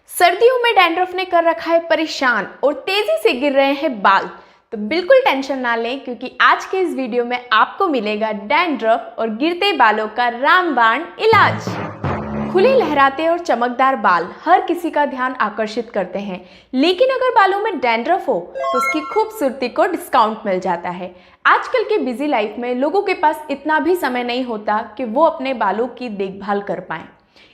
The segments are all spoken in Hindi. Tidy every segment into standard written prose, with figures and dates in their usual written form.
सर्दियों में डैंड्रफ ने कर रखा है परेशान और तेजी से गिर रहे हैं बाल। तो बिल्कुल टेंशन ना लें, क्योंकि आज के इस वीडियो में आपको मिलेगा डैंड्रफ और गिरते बालों का रामबाण इलाज। खुले लहराते और चमकदार बाल हर किसी का ध्यान आकर्षित करते हैं, लेकिन अगर बालों में डैंड्रफ हो तो उसकी खूबसूरती को डिस्काउंट मिल जाता है। आजकल के बिजी लाइफ में लोगों के पास इतना भी समय नहीं होता कि वो अपने बालों की देखभाल कर पाएं।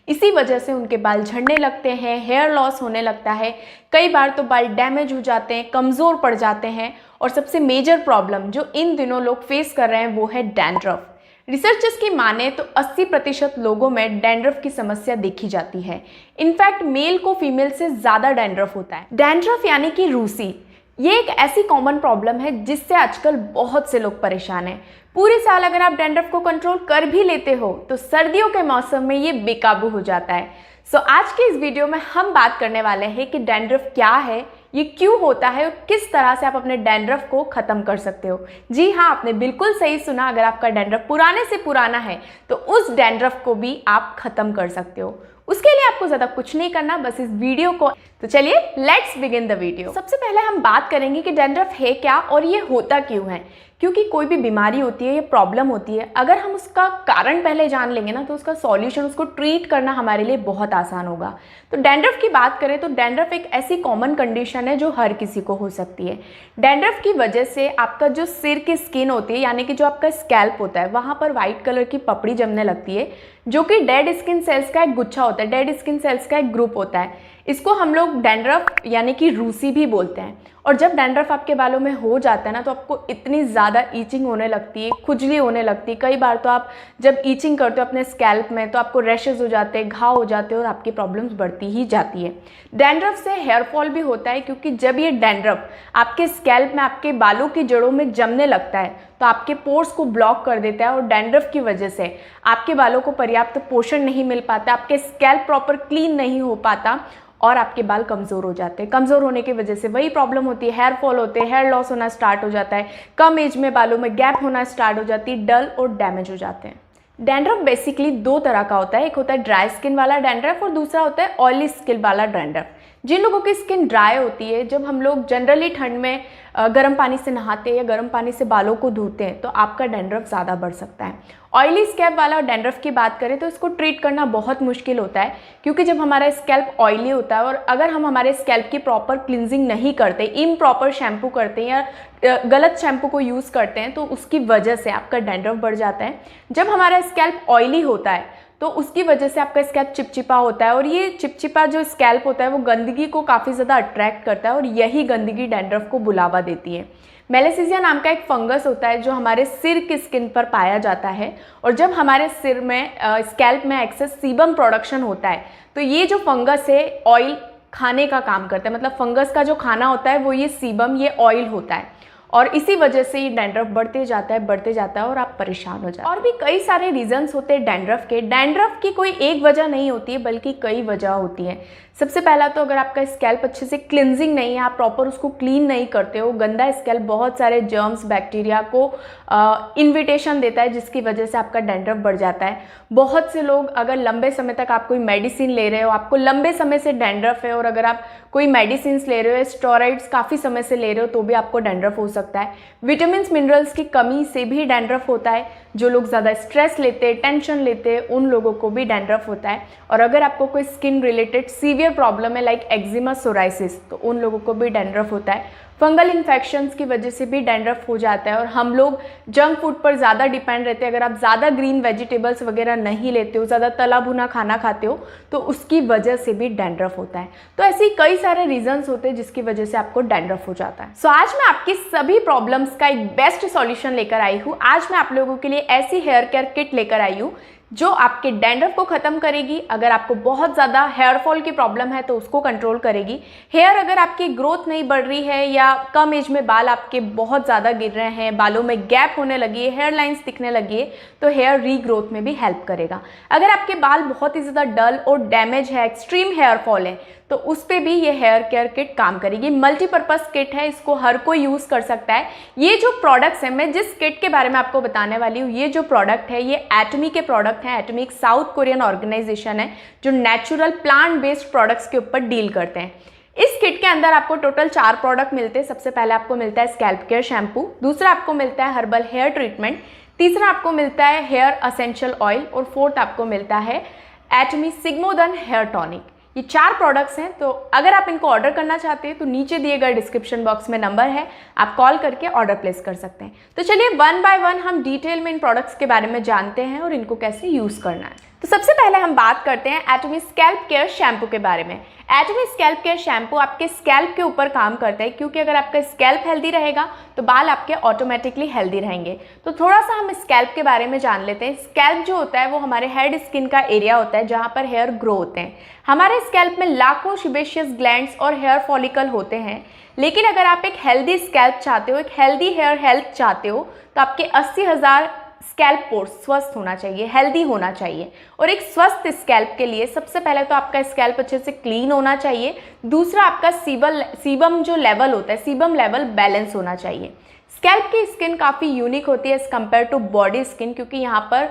इसी वजह से उनके बाल झड़ने लगते हैं, हेयर लॉस होने लगता है, कई बार तो बाल डैमेज हो जाते हैं, कमज़ोर पड़ जाते हैं। और सबसे मेजर प्रॉब्लम जो इन दिनों लोग फेस कर रहे हैं वो है डैंड्रफ। रिसर्चर्स की माने तो 80% लोगों में डैंड्रफ की समस्या देखी जाती है। इनफैक्ट मेल को फीमेल से ज़्यादा डैंड्रफ होता है। डैंड्रफ यानी कि रूसी, ये एक ऐसी कॉमन प्रॉब्लम है जिससे आजकल बहुत से लोग परेशान हैं। पूरे साल अगर आप डैंड्रफ को कंट्रोल कर भी लेते हो तो सर्दियों के मौसम में ये बेकाबू हो जाता है। आज के इस वीडियो में हम बात करने वाले हैं कि डैंड्रफ क्या है, ये क्यों होता है और किस तरह से आप अपने डैंड्रफ को ख़त्म कर सकते हो। जी हाँ, आपने बिल्कुल सही सुना। अगर आपका डैंड्रफ पुराने से पुराना है तो उस डैंड्रफ को भी आप ख़त्म कर सकते हो। उसके लिए आपको ज़्यादा कुछ नहीं करना, बस इस वीडियो को। तो चलिए लेट्स बिगिन द वीडियो। सबसे पहले हम बात करेंगे कि डैंड्रफ है क्या और ये होता क्यों है। क्योंकि कोई भी बीमारी होती है, ये प्रॉब्लम होती है, अगर हम उसका कारण पहले जान लेंगे ना तो उसका सॉल्यूशन, उसको ट्रीट करना हमारे लिए बहुत आसान होगा। तो डैंड्रफ की बात करें तो डैंड्रफ एक ऐसी कॉमन कंडीशन है जो हर किसी को हो सकती है। डैंड्रफ की वजह से आपका जो सिर की स्किन होती है, यानी कि जो आपका स्कैल्प होता है, वहाँ पर वाइट कलर की पपड़ी जमने लगती है, जो कि डेड स्किन सेल्स का एक गुच्छा होता है, डेड स्किन सेल्स का एक ग्रुप होता है। इसको हम लोग डैंड्रफ यानी कि रूसी भी बोलते हैं। और जब डैंड्रफ आपके बालों में हो जाता है ना तो आपको इतनी ज़्यादा ईचिंग होने लगती है, खुजली होने लगती है। कई बार तो आप जब ईचिंग करते हो अपने स्कैल्प में तो आपको रैशेज हो जाते हैं, घाव हो जाते हैं और आपकी प्रॉब्लम्स बढ़ती ही जाती है। डैंड्रफ से हेयर फॉल भी होता है, क्योंकि जब ये डैंड्रफ आपके स्कैल्प में, आपके बालों की जड़ों में जमने लगता है तो आपके पोर्स को ब्लॉक कर देता है और डैंड्रफ की वजह से आपके बालों को पर्याप्त पोषण नहीं मिल पाता, आपके स्कैल्प प्रॉपर क्लीन नहीं हो पाता और आपके बाल कमज़ोर हो जाते हैं। कमज़ोर होने की वजह से वही प्रॉब्लम होती है, हेयर फॉल होते हैं, हेयर लॉस होना स्टार्ट हो जाता है, कम एज में बालों में गैप होना स्टार्ट हो जाती है, डल और डैमेज हो जाते हैं। डैंड्रफ बेसिकली दो तरह का होता है, एक होता है ड्राई स्किन वाला डैंड्रफ और दूसरा होता है ऑयली स्किन वाला डैंड्रफ। जिन लोगों की स्किन ड्राई होती है, जब हम लोग जनरली ठंड में गर्म पानी से नहाते हैं या गर्म पानी से बालों को धोते हैं तो आपका डैंड्रफ ज़्यादा बढ़ सकता है। ऑयली स्कैल्प वाला डैंड्रफ की बात करें तो इसको ट्रीट करना बहुत मुश्किल होता है, क्योंकि जब हमारा स्कैल्प ऑयली होता है और अगर हम हमारे स्कैल्प की प्रॉपर क्लिनजिंग नहीं करते, इम्प्रॉपर शैम्पू करते हैं या गलत शैम्पू को यूज़ करते हैं तो उसकी वजह से आपका डैंड्रफ बढ़ जाता है। जब हमारा स्कैल्प ऑयली होता है तो उसकी वजह से आपका स्कैल्प चिपचिपा होता है और ये चिपचिपा जो स्कैल्प होता है वो गंदगी को काफ़ी ज़्यादा अट्रैक्ट करता है और यही गंदगी डैंड्रफ को बुलावा देती है। मेलेसिसिया नाम का एक फंगस होता है जो हमारे सिर की स्किन पर पाया जाता है, और जब हमारे सिर में स्कैल्प में एक्सेस सीबम प्रोडक्शन होता है तो ये जो फंगस है ऑयल खाने का काम करता है। मतलब फंगस का जो खाना होता है वो ये सीबम, ये ऑयल होता है और इसी वजह से ये डैंड्रफ बढ़ते जाता है और आप परेशान हो जाते हैं। और भी कई सारे रीजंस होते हैं डैंड्रफ के। डैंड्रफ की कोई एक वजह नहीं होती है, बल्कि कई वजह होती हैं। सबसे पहला तो अगर आपका स्कैल्प अच्छे से क्लिनजिंग नहीं है, आप प्रॉपर उसको क्लीन नहीं करते हो, गंदा स्कैल्प बहुत सारे जर्म्स, बैक्टीरिया को इन्विटेशन देता है, जिसकी वजह से आपका डैंड्रफ बढ़ जाता है। बहुत से लोग अगर लंबे समय तक आप कोई मेडिसिन ले रहे हो, आपको लंबे समय से डैंड्रफ है और अगर आप कोई मेडिसिन ले रहे हो, स्टेरॉइड्स काफ़ी समय से ले रहे हो तो भी आपको डैंड्रफ हो सकता है। विटामिन्स मिनरल्स की कमी से भी डैंड्रफ होता है। जो लोग ज़्यादा स्ट्रेस लेते हैं, टेंशन लेते हैं, उन लोगों को भी डैंड्रफ होता है। और अगर आपको कोई स्किन रिलेटेड सीवियर प्रॉब्लम है लाइक एक्जिमा, सोराइसिस, तो उन लोगों को भी डैंड्रफ होता है। फंगल इन्फेक्शंस की वजह से भी डैंड्रफ हो जाता है। और हम लोग जंक फूड पर ज़्यादा डिपेंड रहते हैं। अगर आप ज़्यादा ग्रीन वेजिटेबल्स वगैरह नहीं लेते हो, ज़्यादा तला भुना खाना खाते हो, तो उसकी वजह से भी डैंड्रफ होता है। तो ऐसे कई सारे रीजंस होते हैं जिसकी वजह से आपको डैंड्रफ हो जाता है। आज मैं आपकी सभी प्रॉब्लम्स का एक बेस्ट सॉल्यूशन लेकर आई हूँ। आज मैं आप लोगों के लिए ऐसी हेयर केयर किट लेकर आई हूँ जो आपके डैंड्रफ को ख़त्म करेगी। अगर आपको बहुत ज़्यादा हेयर फॉल की प्रॉब्लम है तो उसको कंट्रोल करेगी। हेयर अगर आपकी ग्रोथ नहीं बढ़ रही है या कम एज में बाल आपके बहुत ज़्यादा गिर रहे हैं, बालों में गैप होने लगी है, हेयर लाइन्स दिखने लगी है, तो हेयर रीग्रोथ में भी हेल्प करेगा। अगर आपके बाल बहुत ही ज़्यादा डल और डैमेज है, एक्सट्रीम हेयर फॉल है, तो उस पर भी ये हेयर केयर किट काम करेगी। मल्टीपर्पज़ किट है, इसको हर कोई यूज़ कर सकता है। ये जो प्रोडक्ट्स हैं, मैं जिस किट के बारे में आपको बताने वाली हूँ, ये जो प्रोडक्ट है ये एटमी के प्रोडक्ट प्रोडक्ट हैं। एटमी एक साउथ कोरियन ऑर्गेनाइजेशन है जो नेचुरल प्लांट बेस्ड प्रोडक्ट्स के ऊपर डील करते हैं। इस किट के अंदर आपको टोटल 4 प्रोडक्ट मिलते हैं। सबसे पहले आपको मिलता है स्कैल्प केयर शैम्पू, दूसरा आपको मिलता है हर्बल हेयर ट्रीटमेंट, तीसरा आपको मिलता है हेयर असेंशियल ऑयल और फोर्थ आपको मिलता है एटमी सिग्मोडन हेयर टॉनिक। ये 4 प्रोडक्ट्स हैं। तो अगर आप इनको ऑर्डर करना चाहते हैं तो नीचे दिए गए डिस्क्रिप्शन बॉक्स में नंबर है, आप कॉल करके ऑर्डर प्लेस कर सकते हैं। तो चलिए वन बाय वन हम डिटेल में इन प्रोडक्ट्स के बारे में जानते हैं और इनको कैसे यूज़ करना है। तो सबसे पहले हम बात करते हैं एटमी स्कैल्प केयर शैम्पू के बारे में। एटमी स्कैल्प केयर शैम्पू आपके स्कैल्प के ऊपर काम करता है, क्योंकि अगर आपका स्कैल्प हेल्दी रहेगा तो बाल आपके ऑटोमेटिकली हेल्दी रहेंगे। तो थोड़ा सा हम स्कैल्प के बारे में जान लेते हैं। स्कैल्प जो होता है वो हमारे हेड स्किन का एरिया होता है जहाँ पर हेयर ग्रो होते हैं। हमारे स्कैल्प में लाखों सिबेशियस ग्लैंड्स और हेयर फॉलिकल होते हैं, लेकिन अगर आप एक हेल्दी स्कैल्प चाहते हो, एक हेल्दी हेयर हेल्थ चाहते हो, तो आपके 80,000 स्कैल्प पोर्स स्वस्थ होना चाहिए, हेल्दी होना चाहिए। और एक स्वस्थ स्कैल्प के लिए सबसे पहले तो आपका स्कैल्प अच्छे से क्लीन होना चाहिए, दूसरा आपका सीबम जो लेवल होता है, सीबम लेवल बैलेंस होना चाहिए। स्कैल्प की स्किन काफ़ी यूनिक होती है as compared to body skin, क्योंकि यहाँ पर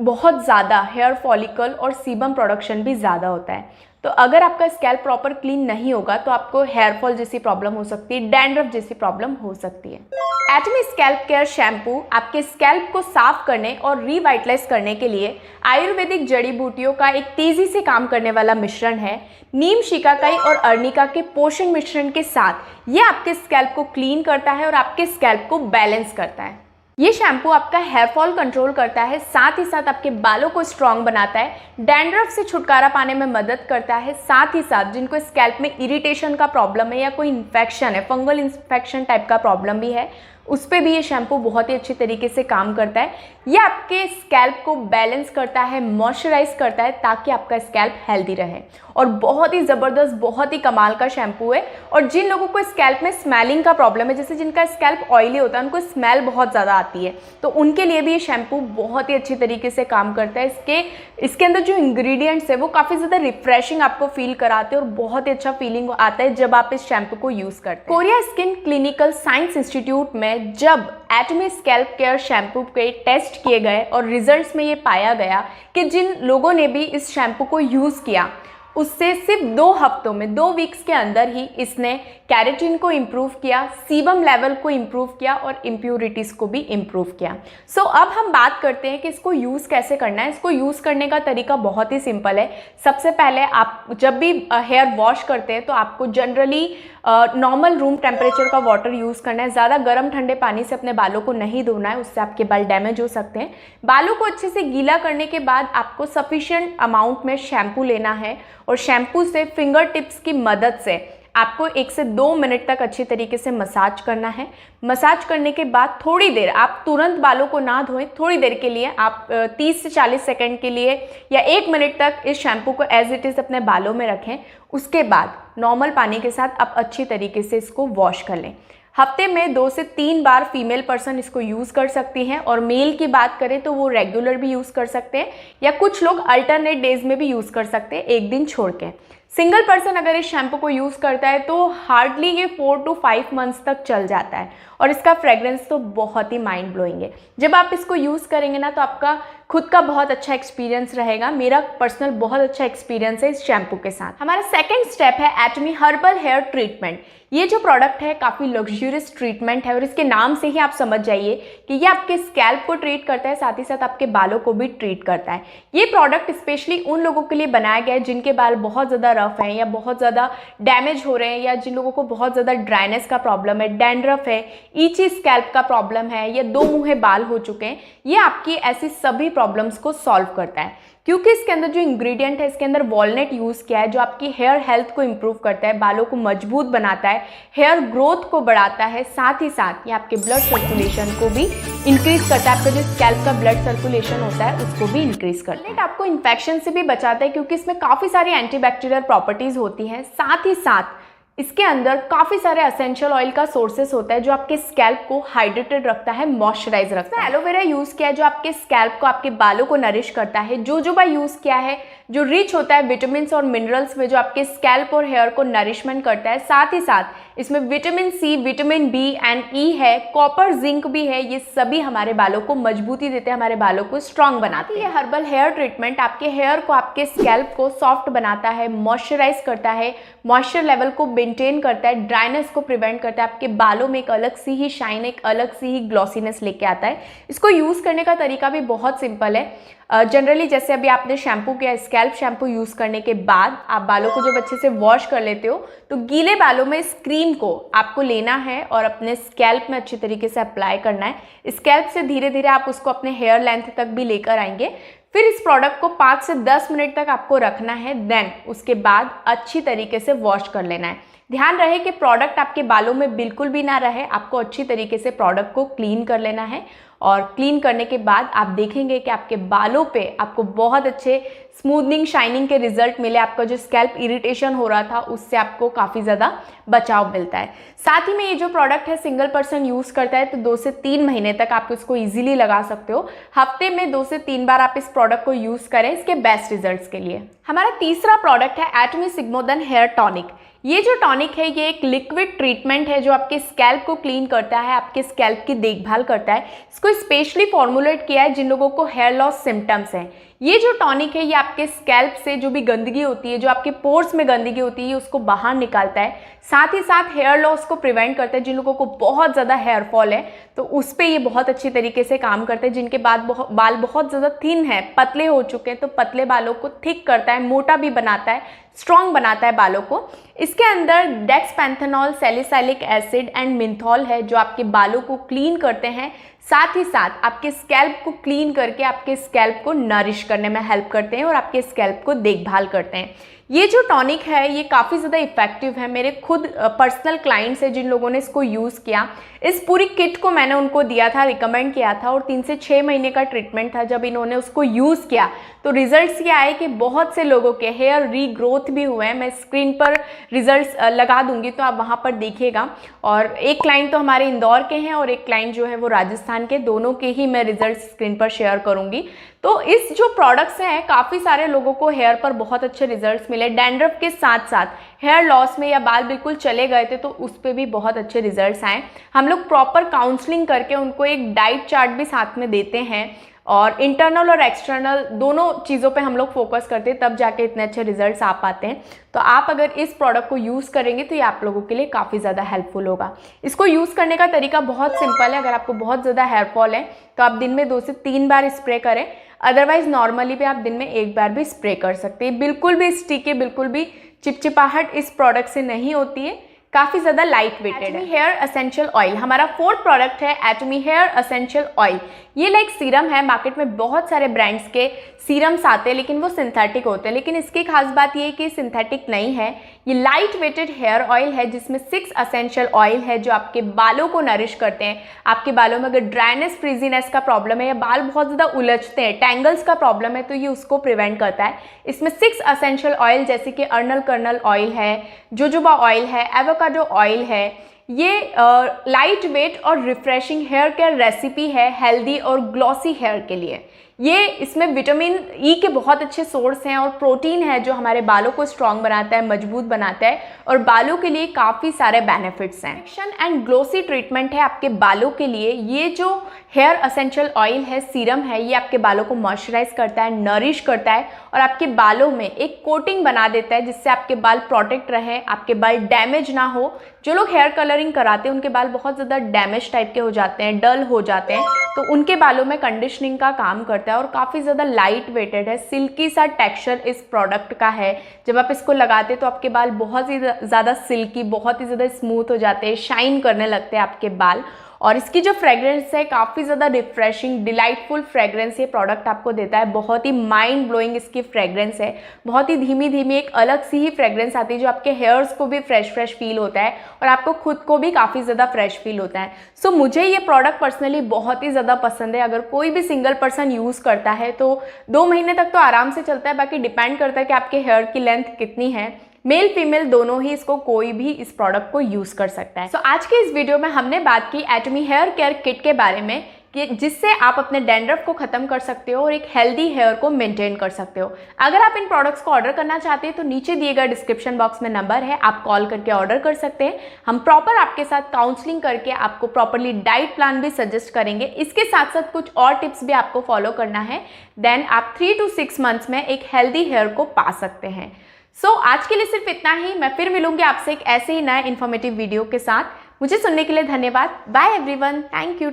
बहुत ज़्यादा हेयर फॉलिकल और सीबम प्रोडक्शन भी ज़्यादा होता है। तो अगर आपका स्कैल्प प्रॉपर क्लीन नहीं होगा तो आपको हेयर फॉल जैसी प्रॉब्लम हो सकती है, डैंड्रफ जैसी प्रॉब्लम हो सकती है। एटमी स्कैल्प केयर शैम्पू आपके स्कैल्प को साफ करने और रिवाइटलाइज करने के लिए आयुर्वेदिक जड़ी बूटियों का एक तेज़ी से काम करने वाला मिश्रण है। नीम, शिकाकाई और अर्निका के पोषण मिश्रण के साथ ये आपके स्कैल्प को क्लीन करता है और आपके स्कैल्प को बैलेंस करता है। ये शैम्पू आपका हेयर फॉल कंट्रोल करता है, साथ ही साथ आपके बालों को स्ट्रॉन्ग बनाता है, डैंड्रफ से छुटकारा पाने में मदद करता है। साथ ही साथ जिनको स्कैल्प में इरिटेशन का प्रॉब्लम है या कोई इन्फेक्शन है, फंगल इन्फेक्शन टाइप का प्रॉब्लम भी है, उस पर भी ये शैम्पू बहुत ही अच्छी तरीके से काम करता है। ये आपके स्कैल्प को बैलेंस करता है, मॉइस्चराइज करता है, ताकि आपका स्कैल्प हेल्दी रहे। और बहुत ही ज़बरदस्त, बहुत ही कमाल का शैम्पू है। और जिन लोगों को स्कैल्प में स्मेलिंग का प्रॉब्लम है, जैसे जिनका स्कैल्प ऑयली होता है, उनको स्मेल बहुत ज़्यादा आती है, तो उनके लिए भी ये शैम्पू बहुत ही अच्छी तरीके से काम करता है। इसके अंदर जो इंग्रेडिएंट्स है वो काफ़ी ज़्यादा रिफ्रेशिंग आपको फील कराते हैं और बहुत ही अच्छा फीलिंग आता है जब आप इस शैम्पू को यूज़ करते हैं। Korea skin clinical science institute में जब एटमी स्कैल्प केयर शैम्पू के टेस्ट किए गए और रिजल्ट्स में ये पाया गया कि जिन लोगों ने भी इस शैम्पू को यूज़ किया, उससे सिर्फ 2 हफ्तों में, 2 वीक्स के अंदर ही इसने कैरेटिन को इम्प्रूव किया, सीबम लेवल को इम्प्रूव किया और इम्प्यूरिटीज़ को भी इम्प्रूव किया। सो अब हम बात करते हैं कि इसको यूज़ कैसे करना है। इसको यूज़ करने का तरीका बहुत ही सिंपल है। सबसे पहले आप जब भी हेयर वॉश करते हैं तो आपको जनरली नॉर्मल रूम टेम्परेचर का वाटर यूज़ करना है। ज़्यादा गर्म ठंडे पानी से अपने बालों को नहीं धोना है, उससे आपके बाल डैमेज हो सकते हैं। बालों को अच्छे से गीला करने के बाद आपको सफिशिएंट अमाउंट में शैम्पू लेना है और शैम्पू से फिंगर टिप्स की मदद से आपको 1 से 2 मिनट तक अच्छी तरीके से मसाज करना है। मसाज करने के बाद थोड़ी देर, आप तुरंत बालों को ना धोएं, थोड़ी देर के लिए आप 30 से 40 सेकंड के लिए या 1 मिनट तक इस शैम्पू को एज इट इज़ अपने बालों में रखें। उसके बाद नॉर्मल पानी के साथ आप अच्छी तरीके से इसको वॉश कर लें। हफ्ते में 2 से 3 बार फीमेल पर्सन इसको यूज़ कर सकती हैं, और मेल की बात करें तो वो रेगुलर भी यूज़ कर सकते हैं या कुछ लोग अल्टरनेट डेज में भी यूज़ कर सकते हैं, एक दिन छोड़ के। सिंगल पर्सन अगर इस शैम्पू को यूज़ करता है तो हार्डली ये 4 to 5 मंथ्स तक चल जाता है, और इसका फ्रेग्रेंस तो बहुत ही माइंड ब्लोइंग है। जब आप इसको यूज़ करेंगे ना तो आपका खुद का बहुत अच्छा एक्सपीरियंस रहेगा। मेरा पर्सनल बहुत अच्छा एक्सपीरियंस है इस शैम्पू के साथ। हमारा सेकंड स्टेप है एटमी हर्बल हेयर ट्रीटमेंट। ये जो प्रोडक्ट है काफ़ी लग्जूरियस ट्रीटमेंट है, और इसके नाम से ही आप समझ जाइए कि ये आपके स्कैल्प को ट्रीट करता है, साथ ही साथ आपके बालों को भी ट्रीट करता है। ये प्रोडक्ट स्पेशली उन लोगों के लिए बनाया गया है जिनके बाल बहुत ज़्यादा रफ हैं या बहुत ज़्यादा डैमेज हो रहे हैं, या जिन लोगों को बहुत ज़्यादा ड्राइनेस का प्रॉब्लम है, डैंड्रफ है, ईची स्कैल्प का प्रॉब्लम है, या 2 मुँहे बाल हो चुके हैं। ये आपकी ऐसी सभी प्रॉब्लम्स को सॉल्व करता है, क्योंकि इसके अंदर जो इंग्रेडिएंट है, इसके अंदर वॉलनट यूज़ किया है जो आपकी हेयर हेल्थ को इम्प्रूव करता है, बालों को मजबूत बनाता है, हेयर ग्रोथ को बढ़ाता है, साथ ही साथ ये आपके ब्लड सर्कुलेशन को भी इंक्रीज करता है। आपका जो स्कैल्प का ब्लड सर्कुलेशन होता है उसको भी इंक्रीज करता है। आपको इन्फेक्शन से भी बचाता है, क्योंकि इसमें काफ़ी सारी एंटीबैक्टीरियल प्रॉपर्टीज़ होती हैं। साथ ही साथ इसके अंदर काफ़ी सारे एसेंशियल ऑयल का सोर्सेस होता है जो आपके स्कैल्प को हाइड्रेटेड रखता है, मॉइस्चराइज रखता है। एलोवेरा यूज़ किया है जो आपके स्कैल्प को, आपके बालों को नरिश करता है। जोजोबा यूज़ किया है जो रिच होता है विटामिन और मिनरल्स में, जो आपके स्कैल्प और हेयर को नरिशमेंट करता है। साथ ही साथ इसमें vitamin C, vitamin B and E है, कॉपर, जिंक भी है। ये सभी हमारे बालों को मजबूती देते हैं, हमारे बालों को स्ट्रांग बनाते हैं। ये हर्बल हेयर ट्रीटमेंट आपके हेयर को, आपके स्कैल्प को सॉफ्ट बनाता है, मॉइस्चराइज करता है, मॉइस्चर लेवल को मेंटेन करता है, ड्राइनेस को प्रिवेंट करता है, आपके बालों में एक अलग सी ही शाइन, एक अलग सी ही ग्लॉसीनेस लेके आता है। इसको यूज़ करने का तरीका भी बहुत सिंपल है। जनरली जैसे अभी आपने शैम्पू किया, स्कैल्प शैम्पू यूज़ करने के बाद आप बालों को जब अच्छे से वॉश कर लेते हो तो गीले बालों में इस क्रीम को आपको लेना है और अपने स्कैल्प में अच्छी तरीके से अप्लाई करना है। स्कैल्प से धीरे धीरे आप उसको अपने हेयर लेंथ तक भी लेकर आएंगे। फिर इस प्रोडक्ट को 5 से 10 मिनट तक आपको रखना है। देन उसके बाद अच्छी तरीके से वॉश कर लेना है। ध्यान रहे कि प्रोडक्ट आपके बालों में बिल्कुल भी ना रहे, आपको अच्छी तरीके से प्रोडक्ट को क्लीन कर लेना है। और क्लीन करने के बाद आप देखेंगे कि आपके बालों पे आपको बहुत अच्छे स्मूथनिंग, शाइनिंग के रिजल्ट मिले। आपका जो स्कैल्प इरिटेशन हो रहा था उससे आपको काफ़ी ज़्यादा बचाव मिलता है। साथ ही में ये जो प्रोडक्ट है सिंगल पर्सन यूज़ करता है तो 2 से 3 महीने तक आप इसको ईजिली लगा सकते हो। हफ्ते में 2 से 3 बार आप इस प्रोडक्ट को यूज़ करें इसके बेस्ट रिजल्ट्स के लिए। हमारा तीसरा प्रोडक्ट है एटमी सिग्मोदेन हेयर टॉनिक। ये जो टॉनिक है ये एक लिक्विड ट्रीटमेंट है जो आपके स्कैल्प को क्लीन करता है, आपके स्कैल्प की देखभाल करता है। इसको स्पेशली फॉर्मुलेट किया है जिन लोगों को हेयर लॉस सिम्टम्स हैं। ये जो टॉनिक है ये आपके स्कैल्प से जो भी गंदगी होती है, जो आपके पोर्स में गंदगी होती है, उसको बाहर निकालता है। साथ ही साथ हेयर लॉस को प्रिवेंट करता है। जिन लोगों को बहुत ज़्यादा हेयर फॉल है तो उस पर ये बहुत अच्छी तरीके से काम करता है। जिनके बाल बहुत ज़्यादा थिन है, पतले हो चुके हैं, तो पतले बालों को थिक करता है, मोटा भी बनाता है, स्ट्रॉन्ग बनाता है बालों को। इसके अंदर डेक्सपैंथेनॉल, सैलिसाइलिक एसिड एंड मिंथॉल है जो आपके बालों को क्लीन करते हैं। साथ ही साथ आपके स्कैल्प को क्लीन करके आपके स्कैल्प को नरिश करने में हेल्प करते हैं और आपके स्कैल्प को देखभाल करते हैं। ये जो टॉनिक है ये काफ़ी ज़्यादा इफेक्टिव है। मेरे खुद पर्सनल क्लाइंट्स हैं जिन लोगों ने इसको यूज़ किया। इस पूरी किट को मैंने उनको दिया था, रिकमेंड किया था और 3 से 6 महीने का ट्रीटमेंट था। जब इन्होंने उसको यूज़ किया तो रिजल्ट्स ये आए कि बहुत से लोगों के हेयर रीग्रोथ भी हुए हैं। मैं स्क्रीन पर रिजल्ट्स लगा दूंगी तो आप वहाँ पर देखिएगा। और एक क्लाइंट तो हमारे इंदौर के हैं और एक क्लाइंट जो है वो राजस्थान के, दोनों के ही मैं रिजल्ट स्क्रीन पर शेयर करूँगी। तो इस जो प्रोडक्ट्स हैं काफ़ी सारे लोगों को हेयर पर बहुत अच्छे रिजल्ट्स मिले। डैंड्रफ के साथ साथ हेयर लॉस में या बाल बिल्कुल चले गए थे तो उस पर भी बहुत अच्छे रिजल्ट्स आए। हम लोग प्रॉपर काउंसलिंग करके उनको एक डाइट चार्ट भी साथ में देते हैं और इंटरनल और एक्सटर्नल दोनों चीज़ों पे हम लोग फोकस करते हैं, तब जाके इतने अच्छे रिजल्ट्स आ पाते हैं। तो आप अगर इस प्रोडक्ट को यूज़ करेंगे तो ये आप लोगों के लिए काफ़ी ज़्यादा हेल्पफुल होगा। इसको यूज़ करने का तरीका बहुत सिंपल है। अगर आपको बहुत ज़्यादा हेयर फॉल है तो आप दिन में 2 से 3 बार स्प्रे करें। अदरवाइज नॉर्मली भी आप दिन में 1 बार भी स्प्रे कर सकते हैं। बिल्कुल भी स्टिकी, बिल्कुल भी चिपचिपाहट इस प्रोडक्ट से नहीं होती है, काफ़ी ज़्यादा लाइट वेटेड है। हेयर एसेंशियल ऑयल हमारा 4th प्रोडक्ट है, एटमी हेयर एसेंशियल ऑयल। ये लाइक सीरम है। मार्केट में बहुत सारे ब्रांड्स के सीरम्स आते हैं लेकिन वो सिंथेटिक होते हैं, लेकिन इसकी खास बात ये है कि सिंथेटिक नहीं है। ये लाइट वेटेड हेयर ऑयल है जिसमें 6 एसेंशियल ऑयल है जो आपके बालों को नरिश करते हैं। आपके बालों में अगर ड्राइनेस, फ्रीजीनेस का प्रॉब्लम है या बाल बहुत ज़्यादा उलझते हैं, टैंगल्स का प्रॉब्लम है, तो ये उसको प्रिवेंट करता है। इसमें 6 एसेंशियल ऑयल जैसे कि अर्नल कर्नल ऑयल है, जोजोबा ऑयल है, एवोकाडो ऑयल है। ये लाइट वेट और रिफ्रेशिंग हेयर केयर रेसिपी है हेल्दी और ग्लॉसी हेयर के लिए। ये इसमें विटामिन ई के बहुत अच्छे सोर्स हैं और प्रोटीन है जो हमारे बालों को स्ट्रॉन्ग बनाता है, मजबूत बनाता है और बालों के लिए काफ़ी सारे बेनिफिट्स हैं। एक्शन एंड ग्लोसी ट्रीटमेंट है आपके बालों के लिए। ये जो हेयर एसेंशियल ऑयल है, सीरम है, ये आपके बालों को मॉइस्चराइज करता है, नरिश करता है और आपके बालों में एक कोटिंग बना देता है जिससे आपके बाल प्रोटेक्ट रहे, आपके बाल डैमेज ना हो। जो लोग हेयर कलरिंग कराते हैं उनके बाल बहुत ज़्यादा डैमेज टाइप के हो जाते हैं, डल हो जाते हैं, तो उनके बालों में कंडीशनिंग का काम करता है और काफ़ी ज़्यादा लाइट वेटेड है। सिल्की सा टेक्सचर इस प्रोडक्ट का है। जब आप इसको लगाते हैं तो आपके बाल बहुत ही ज़्यादा सिल्की, बहुत ही ज़्यादा स्मूथ हो जाते हैं, शाइन करने लगते हैं आपके बाल। और इसकी जो फ्रेग्रेंस है काफ़ी ज़्यादा रिफ्रेशिंग, डिलाइटफुल फ्रेग्रेंस ये प्रोडक्ट आपको देता है। बहुत ही माइंड ब्लोइंग इसकी फ्रेग्रेंस है। बहुत ही धीमी धीमी एक अलग सी ही फ्रेग्रेंस आती है जो आपके हेयर्स को भी फ्रेश फ्रेश फील होता है और आपको खुद को भी काफ़ी ज़्यादा फ्रेश फील होता है। सो मुझे ये प्रोडक्ट पर्सनली बहुत ही ज़्यादा पसंद है। अगर कोई भी सिंगल पर्सन यूज़ करता है तो 2 महीने तक तो आराम से चलता है। बाकी डिपेंड करता है कि आपके हेयर की लेंथ कितनी है। मेल फीमेल दोनों ही इसको कोई भी इस प्रोडक्ट को यूज़ कर सकता है। सो आज के इस वीडियो में हमने बात की एटमी हेयर केयर किट के बारे में जिससे आप अपने डैंड्रफ को ख़त्म कर सकते हो और एक हेल्दी हेयर को मेंटेन कर सकते हो। अगर आप इन प्रोडक्ट्स को ऑर्डर करना चाहते हैं तो नीचे दिए गए डिस्क्रिप्शन बॉक्स में नंबर है, आप कॉल करके ऑर्डर कर सकते हैं। हम प्रॉपर आपके साथ काउंसलिंग करके आपको प्रॉपरली डाइट प्लान भी सजेस्ट करेंगे। इसके साथ साथ कुछ और टिप्स भी आपको फॉलो करना है, देन आप 3 to 6 मंथ्स में एक हेल्दी हेयर को पा सकते हैं। आज के लिए सिर्फ इतना ही। मैं फिर मिलूंगी आपसे एक ऐसे ही नए इन्फॉर्मेटिव वीडियो के साथ। मुझे सुनने के लिए धन्यवाद। Bye everyone, thank you.